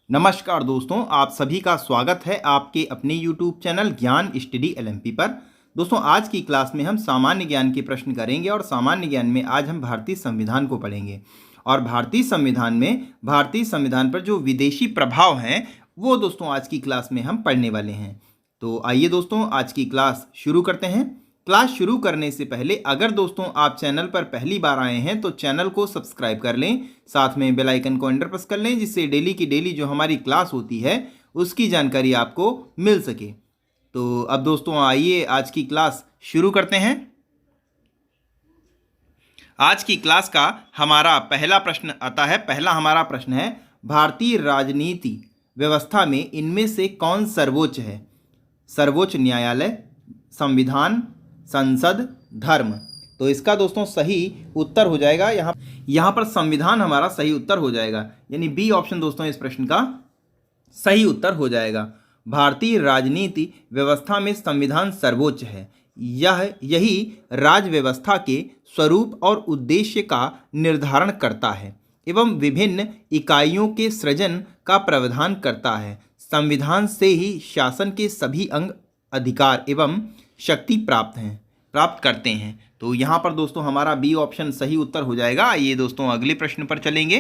नमस्कार दोस्तों, आप सभी का स्वागत है आपके अपने YouTube चैनल ज्ञान स्टडी LMP पर। दोस्तों, आज की क्लास में हम सामान्य ज्ञान के प्रश्न करेंगे और सामान्य ज्ञान में आज हम भारतीय संविधान को पढ़ेंगे। और भारतीय संविधान पर जो विदेशी प्रभाव हैं वो दोस्तों आज की क्लास में हम पढ़ने वाले हैं। तो आइए दोस्तों, आज की क्लास शुरू करते हैं। क्लास शुरू करने से पहले अगर दोस्तों आप चैनल पर पहली बार आए हैं तो चैनल को सब्सक्राइब कर लें, साथ में बेल आइकन को एंटर प्रेस कर लें, जिससे डेली की डेली जो हमारी क्लास होती है उसकी जानकारी आपको मिल सके। तो अब दोस्तों आइए आज की क्लास शुरू करते हैं। आज की क्लास का हमारा पहला प्रश्न आता है। पहला हमारा प्रश्न है, भारतीय राजनीति व्यवस्था में इनमें से कौन सर्वोच्च है? सर्वोच्च न्यायालय, संविधान, संसद, धर्म। तो इसका दोस्तों सही उत्तर हो जाएगा यहाँ पर संविधान हमारा सही उत्तर हो जाएगा, यानी बी ऑप्शन दोस्तों इस प्रश्न का सही उत्तर हो जाएगा। भारतीय राजनीति व्यवस्था में संविधान सर्वोच्च है। यही राज्य व्यवस्था के स्वरूप और उद्देश्य का निर्धारण करता है एवं विभिन्न इकाइयों के सृजन का प्रावधान करता है। संविधान से ही शासन के सभी अंग, अधिकार एवं शक्ति प्राप्त करते हैं। तो यहाँ पर दोस्तों हमारा बी ऑप्शन सही उत्तर हो जाएगा। आइए दोस्तों अगले प्रश्न पर चलेंगे।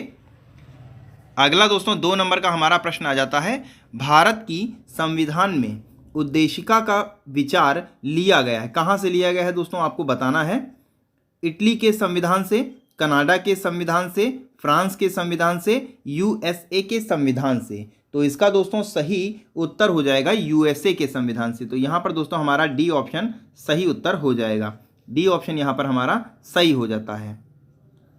अगला दोस्तों 2 नंबर का हमारा प्रश्न आ जाता है, भारत की संविधान में उद्देशिका का विचार लिया गया है। कहाँ से लिया गया है दोस्तों आपको बताना है। इटली के संविधान से, कनाडा के संविधान से, फ्रांस के संविधान से, USA के संविधान से। तो इसका दोस्तों सही उत्तर हो जाएगा USA के संविधान से। तो यहाँ पर दोस्तों हमारा डी ऑप्शन सही उत्तर हो जाएगा। डी ऑप्शन यहाँ पर हमारा सही हो जाता है।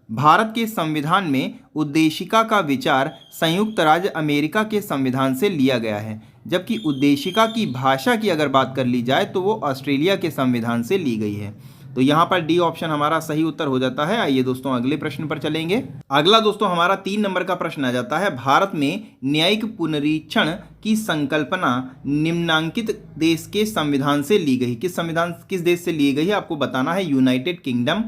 भारत के संविधान में उद्देशिका का विचार संयुक्त राज्य अमेरिका के संविधान से लिया गया है, जबकि उद्देशिका की भाषा की अगर बात कर ली जाए तो वो ऑस्ट्रेलिया के संविधान से ली गई है। तो यहाँ पर डी ऑप्शन हमारा सही उत्तर हो जाता है। आइए दोस्तों अगले प्रश्न पर चलेंगे। अगला दोस्तों हमारा 3 नंबर का प्रश्न आ जाता है, भारत में न्यायिक पुनरीक्षण की संकल्पना निम्नांकित देश के संविधान से ली गई। किस देश से ली गई है आपको बताना है। यूनाइटेड किंगडम,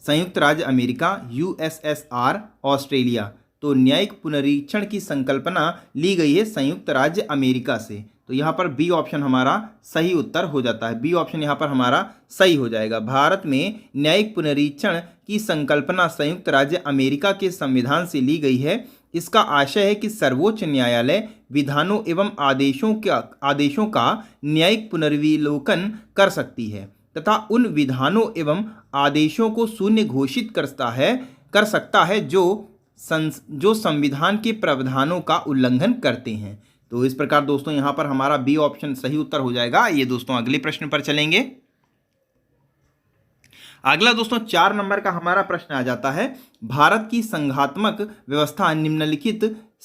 संयुक्त राज्य अमेरिका, USSR, ऑस्ट्रेलिया। तो न्यायिक पुनरीक्षण की संकल्पना ली गई है संयुक्त राज्य अमेरिका से। तो यहाँ पर बी ऑप्शन हमारा सही उत्तर हो जाता है। बी ऑप्शन यहाँ पर हमारा सही हो जाएगा। भारत में न्यायिक पुनरीक्षण की संकल्पना संयुक्त राज्य अमेरिका के संविधान से ली गई है। इसका आशय है कि सर्वोच्च न्यायालय विधानों एवं आदेशों का न्यायिक पुनर्विलोकन कर सकती है तथा उन विधानों एवं आदेशों को शून्य घोषित कर सकता है जो संविधान के प्रावधानों का उल्लंघन करते हैं। तो इस प्रकार दोस्तों यहाँ पर हमारा बी ऑप्शन सही उत्तर हो जाएगा। ये दोस्तों अगले प्रश्न पर चलेंगे। अगला दोस्तों 4 नंबर का हमारा प्रश्न आ जाता है, भारत की संघात्मक व्यवस्था निम्नलिखित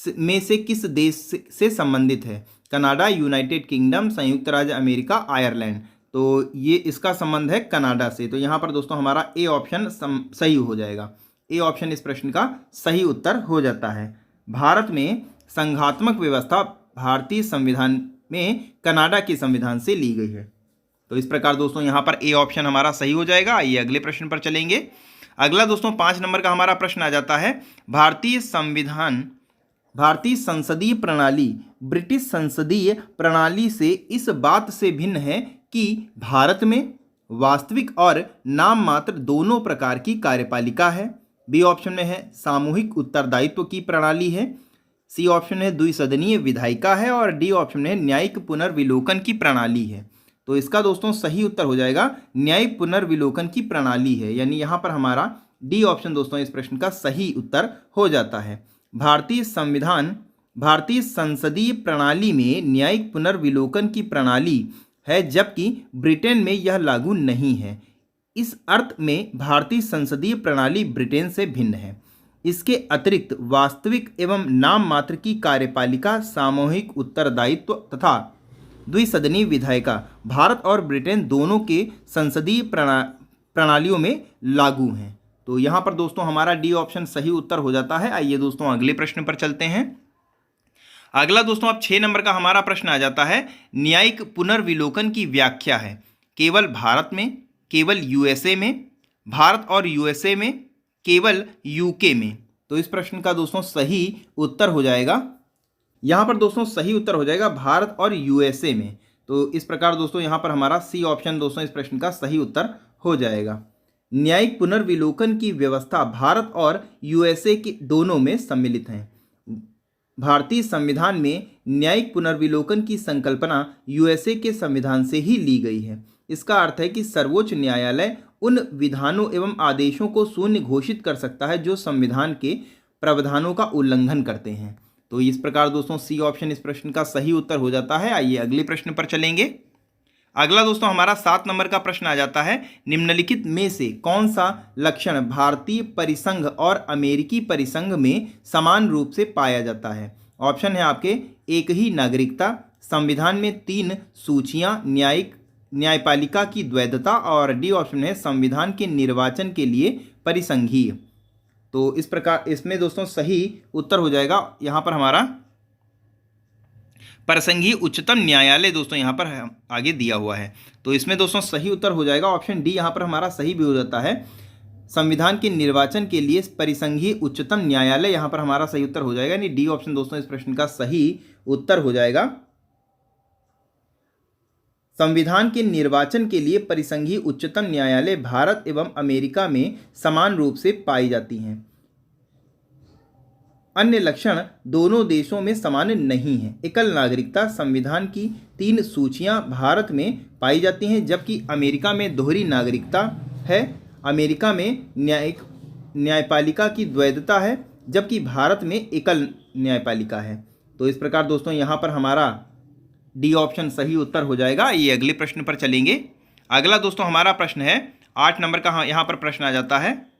में से किस देश से संबंधित है? कनाडा, यूनाइटेड किंगडम, संयुक्त राज्य अमेरिका, आयरलैंड। तो ये इसका संबंध है कनाडा से। तो यहाँ पर दोस्तों हमारा ए ऑप्शन सही हो जाएगा। ए ऑप्शन इस प्रश्न का सही उत्तर हो जाता है। भारत में संघात्मक व्यवस्था भारतीय संविधान में कनाडा के संविधान से ली गई है। तो इस प्रकार दोस्तों यहाँ पर ए ऑप्शन हमारा सही हो जाएगा। आइए अगले प्रश्न पर चलेंगे। अगला दोस्तों 5 नंबर का हमारा प्रश्न आ जाता है, भारतीय संसदीय प्रणाली ब्रिटिश संसदीय प्रणाली से इस बात से भिन्न है कि भारत में वास्तविक और नाम मात्र दोनों प्रकार की कार्यपालिका है। बी ऑप्शन में है सामूहिक उत्तरदायित्व की प्रणाली है। सी ऑप्शन है द्विसदनीय विधायिका है। और डी ऑप्शन में न्यायिक पुनर्विलोकन की प्रणाली है। तो इसका दोस्तों सही उत्तर हो जाएगा न्यायिक पुनर्विलोकन की प्रणाली है, यानी यहाँ पर हमारा डी ऑप्शन दोस्तों इस प्रश्न का सही उत्तर हो जाता है। भारतीय संसदीय प्रणाली में न्यायिक पुनर्विलोकन की प्रणाली है, जबकि ब्रिटेन में यह लागू नहीं है। इस अर्थ में भारतीय संसदीय प्रणाली ब्रिटेन से भिन्न है। इसके अतिरिक्त वास्तविक एवं नाम मात्र की कार्यपालिका, सामूहिक उत्तरदायित्व तथा द्विसदनीय विधायिका भारत और ब्रिटेन दोनों के संसदीय प्रणालियों में लागू हैं। तो यहाँ पर दोस्तों हमारा डी ऑप्शन सही उत्तर हो जाता है। आइए दोस्तों अगले प्रश्न पर चलते हैं। अगला दोस्तों अब 6 नंबर का हमारा प्रश्न आ जाता है, न्यायिक पुनर्विलोकन की व्याख्या है केवल भारत में, केवल USA में, भारत और USA में, केवल UK में। तो इस प्रश्न का दोस्तों सही उत्तर हो जाएगा यहाँ पर दोस्तों सही उत्तर हो जाएगा भारत और यूएसए में। तो इस प्रकार दोस्तों यहाँ पर हमारा सी ऑप्शन दोस्तों इस प्रश्न का सही उत्तर हो जाएगा। न्यायिक पुनर्विलोकन की व्यवस्था भारत और यूएसए के दोनों में सम्मिलित है। भारतीय संविधान में न्यायिक पुनर्विलोकन की संकल्पना यूएसए के संविधान से ही ली गई है। इसका अर्थ है कि सर्वोच्च न्यायालय उन विधानों एवं आदेशों को शून्य घोषित कर सकता है जो संविधान के प्रावधानों का उल्लंघन करते हैं। तो इस प्रकार दोस्तों सी ऑप्शन इस प्रश्न का सही उत्तर हो जाता है। आइए अगले प्रश्न पर चलेंगे। अगला दोस्तों हमारा 7 नंबर का प्रश्न आ जाता है, निम्नलिखित में से कौन सा लक्षण भारतीय परिसंघ और अमेरिकी परिसंघ में समान रूप से पाया जाता है। ऑप्शन है आपके, एक ही नागरिकता, संविधान में 3 सूचियां, न्यायपालिका की द्वैधता, और डी ऑप्शन है संविधान के निर्वाचन के लिए परिसंघीय। तो इस प्रकार इसमें दोस्तों सही उत्तर हो जाएगा यहाँ पर हमारा परिसंघीय उच्चतम न्यायालय दोस्तों यहाँ पर आगे दिया हुआ है। तो इसमें दोस्तों सही उत्तर हो जाएगा ऑप्शन डी, यहाँ पर हमारा सही भी हो जाता है। संविधान के निर्वाचन के लिए परिसंघीय उच्चतम न्यायालय यहाँ पर हमारा सही उत्तर हो जाएगा, यानी डी ऑप्शन दोस्तों इस प्रश्न का सही उत्तर हो जाएगा। संविधान के निर्वाचन के लिए परिसंघीय उच्चतम न्यायालय भारत एवं अमेरिका में समान रूप से पाई जाती हैं। अन्य लक्षण दोनों देशों में समान नहीं है। एकल नागरिकता, संविधान की 3 सूचियां भारत में पाई जाती हैं, जबकि अमेरिका में दोहरी नागरिकता है। अमेरिका में न्यायपालिका की द्वैधता है, जबकि भारत में एकल न्यायपालिका है। तो इस प्रकार दोस्तों यहाँ पर हमारा डी ऑप्शन सही उत्तर हो जाएगा। ये अगले प्रश्न पर चलेंगे। अगला दोस्तों हमारा प्रश्न है 8 नंबर का, यहाँ पर प्रश्न आ जाता है,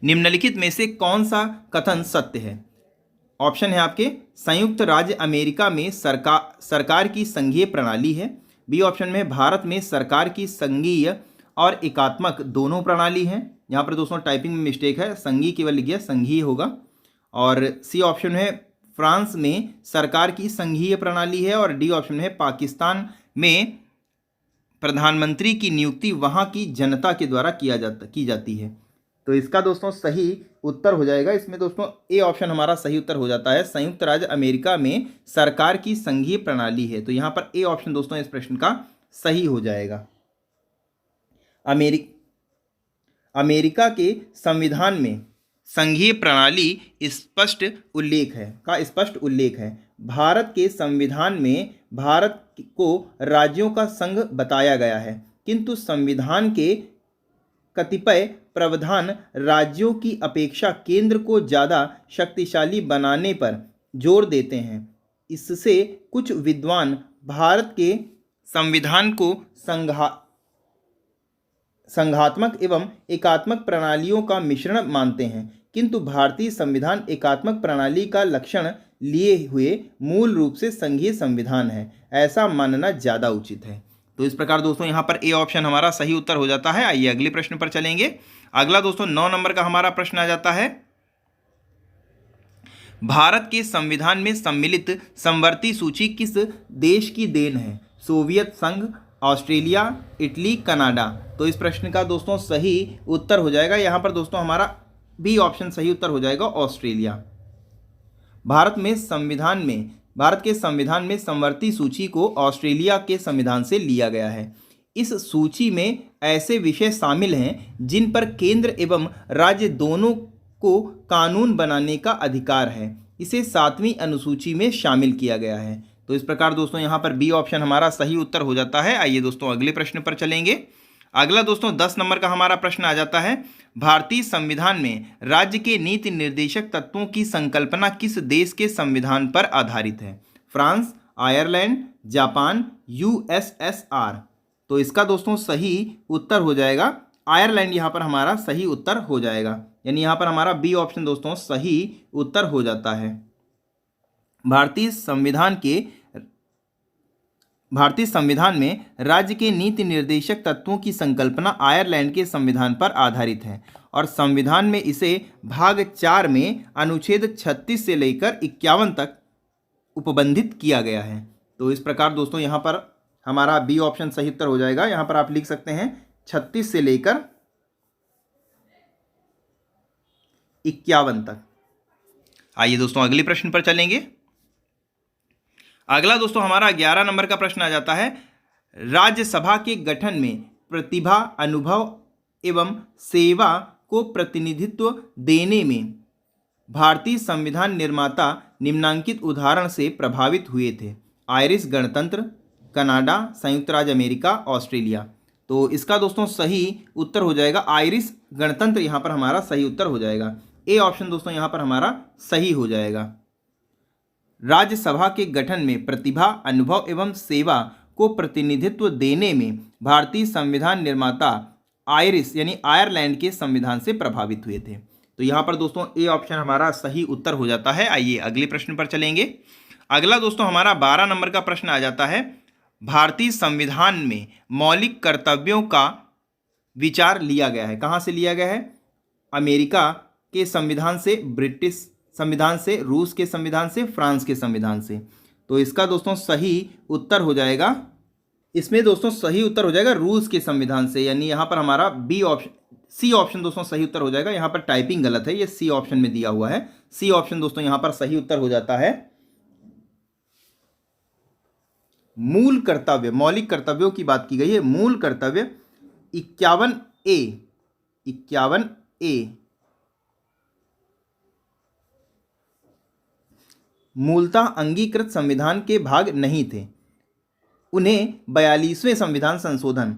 निम्नलिखित में से कौन सा कथन सत्य है। ऑप्शन है आपके, संयुक्त राज्य अमेरिका में सरकार की संघीय प्रणाली है। बी ऑप्शन में भारत में सरकार की संघीय और एकात्मक दोनों प्रणाली है। यहाँ पर दोस्तों टाइपिंग में मिस्टेक है, संघीय केवल लिख गया, संघीय होगा। और सी ऑप्शन है फ्रांस में सरकार की संघीय प्रणाली है। और डी ऑप्शन है पाकिस्तान में प्रधानमंत्री की नियुक्ति वहाँ की जनता के द्वारा की जाती है। तो इसका दोस्तों सही उत्तर हो जाएगा, इसमें दोस्तों ए ऑप्शन हमारा सही उत्तर हो जाता है। संयुक्त राज्य अमेरिका में सरकार की संघीय प्रणाली है। तो यहाँ पर ए ऑप्शन दोस्तों इस प्रश्न का सही हो जाएगा। अमेरिका के संविधान में संघीय प्रणाली स्पष्ट उल्लेख है। भारत के संविधान में भारत को राज्यों का संघ बताया गया है, किंतु संविधान के कतिपय प्रावधान राज्यों की अपेक्षा केंद्र को ज़्यादा शक्तिशाली बनाने पर जोर देते हैं। इससे कुछ विद्वान भारत के संविधान को संघात्मक एवं एकात्मक प्रणालियों का मिश्रण मानते हैं, किंतु भारतीय संविधान एकात्मक प्रणाली का लक्षण लिए हुए मूल रूप से संघीय संविधान है। ऐसा मानना ज़्यादा उचित है। तो इस प्रकार दोस्तों यहाँ पर ए ऑप्शन हमारा सही उत्तर हो जाता है। आइए अगले प्रश्न पर चलेंगे। अगला दोस्तों 9 नंबर का हमारा प्रश्न आ जाता है, भारत के संविधान में सम्मिलित समवर्ती सूची किस देश की देन है। सोवियत संघ, ऑस्ट्रेलिया, इटली, कनाडा। तो इस प्रश्न का दोस्तों सही उत्तर हो जाएगा, यहाँ पर दोस्तों हमारा बी ऑप्शन सही उत्तर हो जाएगा, ऑस्ट्रेलिया। भारत के संविधान में समवर्ती सूची को ऑस्ट्रेलिया के संविधान से लिया गया है। इस सूची में ऐसे विषय शामिल हैं जिन पर केंद्र एवं राज्य दोनों को कानून बनाने का अधिकार है। इसे 7वीं अनुसूची में शामिल किया गया है। तो इस प्रकार दोस्तों यहाँ पर बी ऑप्शन हमारा सही उत्तर हो जाता है। आइए दोस्तों अगले प्रश्न पर चलेंगे। अगला दोस्तों 10 नंबर का हमारा प्रश्न आ जाता है, भारतीय संविधान में राज्य के नीति निर्देशक तत्वों की संकल्पना किस देश के संविधान पर आधारित है। France, Ireland, Japan, USSR. तो इसका दोस्तों सही उत्तर हो जाएगा आयरलैंड, यहाँ पर हमारा सही उत्तर हो जाएगा, यानी यहाँ पर हमारा बी ऑप्शन दोस्तों सही उत्तर हो जाता है। भारतीय संविधान में राज्य के नीति निर्देशक तत्वों की संकल्पना आयरलैंड के संविधान पर आधारित है और संविधान में इसे भाग 4 में अनुच्छेद 36 से लेकर 51 तक उपबंधित किया गया है। तो इस प्रकार दोस्तों यहाँ पर हमारा बी ऑप्शन सही उत्तर हो जाएगा। यहाँ पर आप लिख सकते हैं 36 से लेकर 51 तक। आइए दोस्तों अगले प्रश्न पर चलेंगे। अगला दोस्तों हमारा 11 नंबर का प्रश्न आ जाता है, राज्यसभा के गठन में प्रतिभा, अनुभव एवं सेवा को प्रतिनिधित्व देने में भारतीय संविधान निर्माता निम्नांकित उदाहरण से प्रभावित हुए थे। आयरिश गणतंत्र, कनाडा, संयुक्त राज्य अमेरिका, ऑस्ट्रेलिया। तो इसका दोस्तों सही उत्तर हो जाएगा आयरिश गणतंत्र, यहाँ पर हमारा सही उत्तर हो जाएगा। ए ऑप्शन दोस्तों यहाँ पर हमारा सही हो जाएगा। राज्यसभा के गठन में प्रतिभा, अनुभव एवं सेवा को प्रतिनिधित्व देने में भारतीय संविधान निर्माता आयरिश यानी आयरलैंड के संविधान से प्रभावित हुए थे। तो यहाँ पर दोस्तों ए ऑप्शन हमारा सही उत्तर हो जाता है। आइए अगले प्रश्न पर चलेंगे। अगला दोस्तों हमारा 12 नंबर का प्रश्न आ जाता है, भारतीय संविधान में मौलिक कर्तव्यों का विचार लिया गया है। कहाँ से लिया गया है? अमेरिका के संविधान से, ब्रिटिश संविधान से, रूस के संविधान से, फ्रांस के संविधान से। तो इसका दोस्तों सही उत्तर हो जाएगा, इसमें दोस्तों सही उत्तर हो जाएगा रूस के संविधान से, यानी यहाँ पर हमारा बी ऑप्शन, सी ऑप्शन दोस्तों सही उत्तर हो जाएगा। यहाँ पर टाइपिंग गलत है, ये सी ऑप्शन में दिया हुआ है। सी ऑप्शन दोस्तों यहाँ पर सही उत्तर हो जाता है। मूल कर्तव्य, मौलिक कर्तव्यों की बात की गई है। मूल कर्तव्य 51A मूलतः अंगीकृत संविधान के भाग नहीं थे। उन्हें 42वें संविधान संशोधन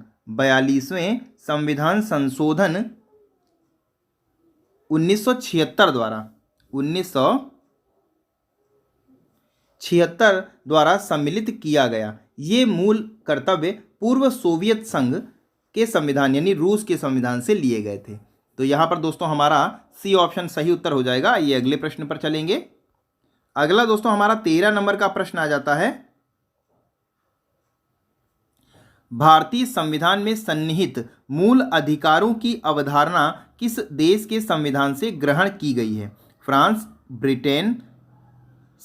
1976 द्वारा सम्मिलित किया गया। ये मूल कर्तव्य पूर्व सोवियत संघ के संविधान यानी रूस के संविधान से लिए गए थे। तो यहाँ पर दोस्तों हमारा सी ऑप्शन सही उत्तर हो जाएगा। ये अगले प्रश्न पर चलेंगे। अगला दोस्तों हमारा 13 नंबर का प्रश्न आ जाता है, भारतीय संविधान में सन्निहित मूल अधिकारों की अवधारणा किस देश के संविधान से ग्रहण की गई है? फ्रांस, ब्रिटेन,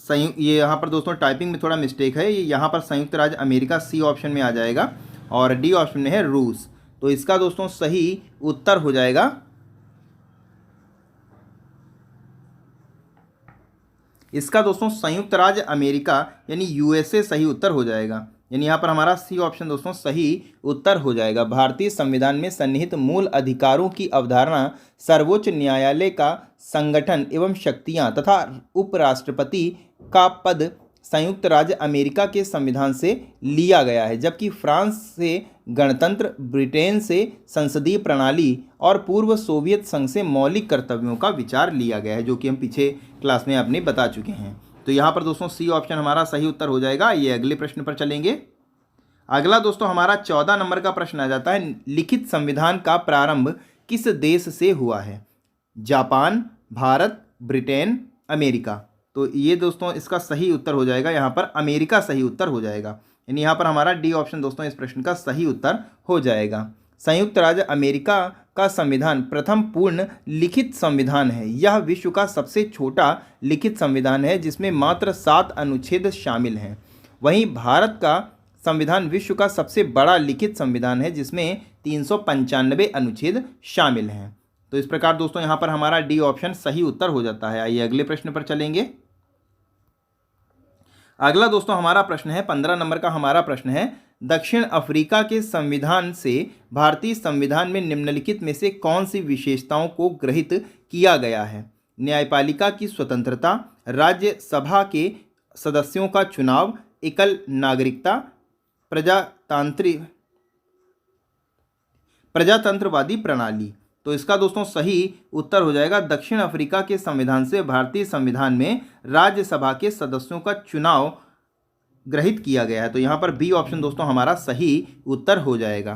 ये यहाँ पर दोस्तों टाइपिंग में थोड़ा मिस्टेक है, ये यहाँ पर संयुक्त राज्य अमेरिका सी ऑप्शन में आ जाएगा और डी ऑप्शन में है रूस। तो इसका दोस्तों सही उत्तर हो जाएगा, इसका दोस्तों संयुक्त राज्य अमेरिका यानी यूएसए सही उत्तर हो जाएगा। यानी यहाँ पर हमारा सी ऑप्शन दोस्तों सही उत्तर हो जाएगा। भारतीय संविधान में सन्निहित मूल अधिकारों की अवधारणा सर्वोच्च न्यायालय का संगठन एवं शक्तियाँ तथा उपराष्ट्रपति का पद संयुक्त राज्य अमेरिका के संविधान से लिया गया है, जबकि फ्रांस से गणतंत्र, ब्रिटेन से संसदीय प्रणाली और पूर्व सोवियत संघ से मौलिक कर्तव्यों का विचार लिया गया है, जो कि हम पीछे क्लास में आपने बता चुके हैं। तो यहाँ पर दोस्तों सी ऑप्शन हमारा सही उत्तर हो जाएगा। ये अगले प्रश्न पर चलेंगे। अगला दोस्तों हमारा 14 नंबर का प्रश्न आ जाता है, लिखित संविधान का प्रारंभ किस देश से हुआ है? Japan, Bharat, Britain, America. तो ये दोस्तों इसका सही उत्तर हो जाएगा, यहाँ पर अमेरिका सही उत्तर हो जाएगा। यानी यहाँ पर हमारा डी ऑप्शन दोस्तों इस प्रश्न का सही उत्तर हो जाएगा। संयुक्त राज्य अमेरिका का संविधान प्रथम पूर्ण लिखित संविधान है। यह विश्व का सबसे छोटा लिखित संविधान है, जिसमें मात्र 7 अनुच्छेद शामिल हैं। वहीं भारत का संविधान विश्व का सबसे बड़ा लिखित संविधान है, जिसमें 395 अनुच्छेद शामिल हैं। तो इस प्रकार दोस्तों यहाँ पर हमारा डी ऑप्शन सही उत्तर हो जाता है। आइए अगले प्रश्न पर चलेंगे। अगला दोस्तों हमारा प्रश्न है 15 नंबर का हमारा प्रश्न है, दक्षिण अफ्रीका के संविधान से भारतीय संविधान में निम्नलिखित में से कौन सी विशेषताओं को ग्रहित किया गया है? न्यायपालिका की स्वतंत्रता, राज्यसभा के सदस्यों का चुनाव, एकल नागरिकता, प्रजातंत्रवादी प्रणाली। तो इसका दोस्तों सही उत्तर हो जाएगा, दक्षिण अफ्रीका के संविधान से भारतीय संविधान में राज्यसभा के सदस्यों का चुनाव ग्रहित किया गया है। तो यहाँ पर बी ऑप्शन दोस्तों हमारा सही उत्तर हो जाएगा।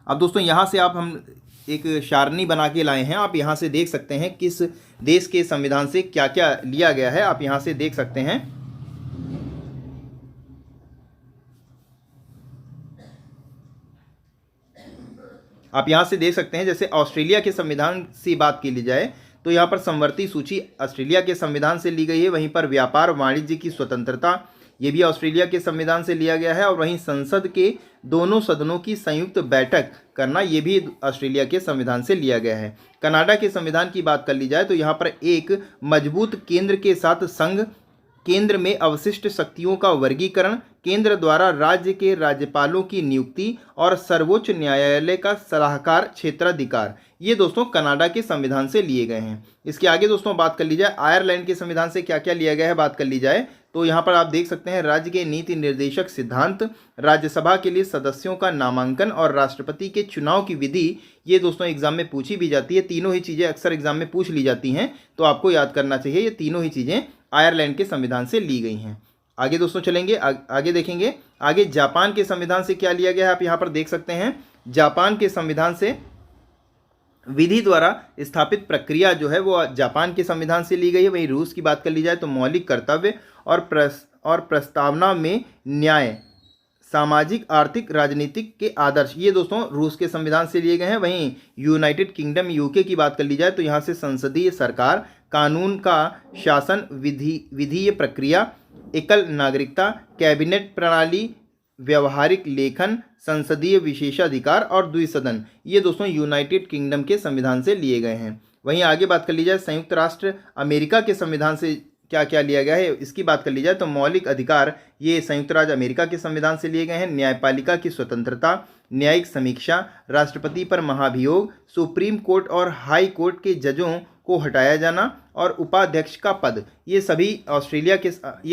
अब दोस्तों यहाँ से हम एक सारणी बना के लाए हैं। आप यहाँ से देख सकते हैं किस देश के संविधान से क्या क्या लिया गया है। आप यहाँ से देख सकते हैं। आप यहाँ से देख सकते हैं, जैसे ऑस्ट्रेलिया के संविधान से बात की जाए तो यहाँ पर समवर्ती सूची ऑस्ट्रेलिया के संविधान से ली गई है। वहीं पर व्यापार वाणिज्य की स्वतंत्रता, ये भी ऑस्ट्रेलिया के संविधान से लिया गया है। और वहीं संसद के दोनों सदनों की संयुक्त बैठक करना, ये भी ऑस्ट्रेलिया के संविधान से लिया गया है। कनाडा के संविधान की बात कर ली जाए तो यहाँ पर एक मजबूत केंद्र के साथ संघ, केंद्र में अवशिष्ट शक्तियों का वर्गीकरण, केंद्र द्वारा राज्य के राज्यपालों की नियुक्ति और सर्वोच्च न्यायालय का सलाहकार क्षेत्राधिकार, ये दोस्तों कनाडा के संविधान से लिए गए हैं। इसके आगे दोस्तों बात कर ली जाए आयरलैंड के संविधान से क्या क्या लिया गया है, बात कर ली जाए तो यहाँ पर आप देख सकते हैं राज्य के नीति निर्देशक सिद्धांत, राज्यसभा के लिए सदस्यों का नामांकन और राष्ट्रपति के चुनाव की विधि, ये दोस्तों एग्जाम में पूछी भी जाती है। तीनों ही चीज़ें अक्सर एग्जाम में पूछ ली जाती हैं, तो आपको याद करना चाहिए ये तीनों ही चीज़ें आयरलैंड के संविधान से ली गई हैं। आगे दोस्तों चलेंगे, आगे देखेंगे। आगे जापान के संविधान से क्या लिया गया है, आप यहाँ पर देख सकते हैं। जापान के संविधान से विधि द्वारा स्थापित प्रक्रिया जो है वो जापान के संविधान से ली गई है। वहीं रूस की बात कर ली जाए तो मौलिक कर्तव्य और प्रस्तावना में न्याय, सामाजिक, आर्थिक, राजनीतिक के आदर्श, ये दोस्तों रूस के संविधान से लिए गए हैं। वहीं यूनाइटेड किंगडम यूके की बात कर ली जाए तो यहाँ से संसदीय सरकार, कानून का शासन, विधीय प्रक्रिया, एकल नागरिकता, कैबिनेट प्रणाली, व्यवहारिक लेखन, संसदीय विशेषाधिकार और द्विसदन, ये दोस्तों यूनाइटेड किंगडम के संविधान से लिए गए हैं। वहीं आगे बात कर ली जाए संयुक्त राष्ट्र अमेरिका के संविधान से क्या क्या लिया गया है, इसकी बात कर ली जाए तो मौलिक अधिकार, ये संयुक्त राज्य अमेरिका के संविधान से लिए गए हैं। न्यायपालिका की स्वतंत्रता, न्यायिक समीक्षा, राष्ट्रपति पर महाभियोग, सुप्रीम कोर्ट और हाई कोर्ट के जजों को हटाया जाना और उपाध्यक्ष का पद, ये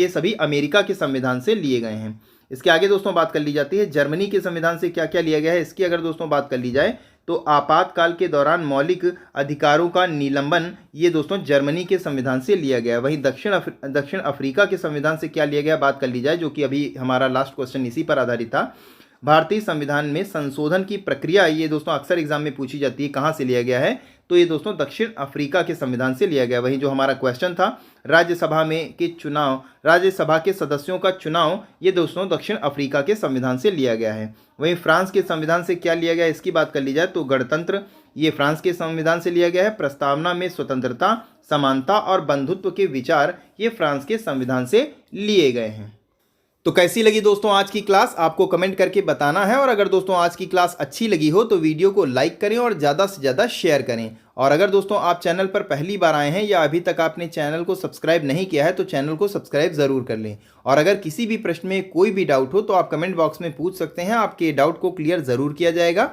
सभी अमेरिका के संविधान से लिए गए हैं। इसके आगे दोस्तों बात कर ली जाती है जर्मनी के संविधान से क्या क्या लिया गया है। इसकी अगर दोस्तों बात कर ली जाए तो आपातकाल के दौरान मौलिक अधिकारों का निलंबन, ये दोस्तों जर्मनी के संविधान से लिया गया है। वहीं दक्षिण अफ्रीका के संविधान से क्या लिया गया, बात कर ली जाए, जो कि अभी हमारा लास्ट क्वेश्चन इसी पर आधारित था। भारतीय संविधान में संशोधन की प्रक्रिया, ये दोस्तों अक्सर एग्जाम में पूछी जाती है, कहाँ से लिया गया है, तो ये दोस्तों दक्षिण अफ्रीका के संविधान से लिया गया। वहीं जो हमारा क्वेश्चन था राज्यसभा के सदस्यों का चुनाव, ये दोस्तों दक्षिण अफ्रीका के संविधान से लिया गया है। वहीं फ्रांस के संविधान से क्या लिया गया, इसकी बात कर ली जाए तो गणतंत्र, ये फ्रांस के संविधान से लिया गया है। प्रस्तावना में स्वतंत्रता, समानता और बंधुत्व के विचार, ये फ्रांस के संविधान से लिए गए हैं। तो कैसी लगी दोस्तों आज की क्लास, आपको कमेंट करके बताना है। और अगर दोस्तों आज की क्लास अच्छी लगी हो तो वीडियो को लाइक करें और ज़्यादा से ज़्यादा शेयर करें। और अगर दोस्तों आप चैनल पर पहली बार आए हैं या अभी तक आपने चैनल को सब्सक्राइब नहीं किया है तो चैनल को सब्सक्राइब ज़रूर कर लें। और अगर किसी भी प्रश्न में कोई भी डाउट हो तो आप कमेंट बॉक्स में पूछ सकते हैं, आपके डाउट को क्लियर ज़रूर किया जाएगा।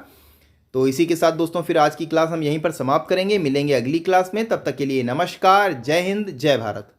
तो इसी के साथ दोस्तों फिर आज की क्लास हम यहीं पर समाप्त करेंगे, मिलेंगे अगली क्लास में। तब तक के लिए नमस्कार, जय हिंद, जय भारत।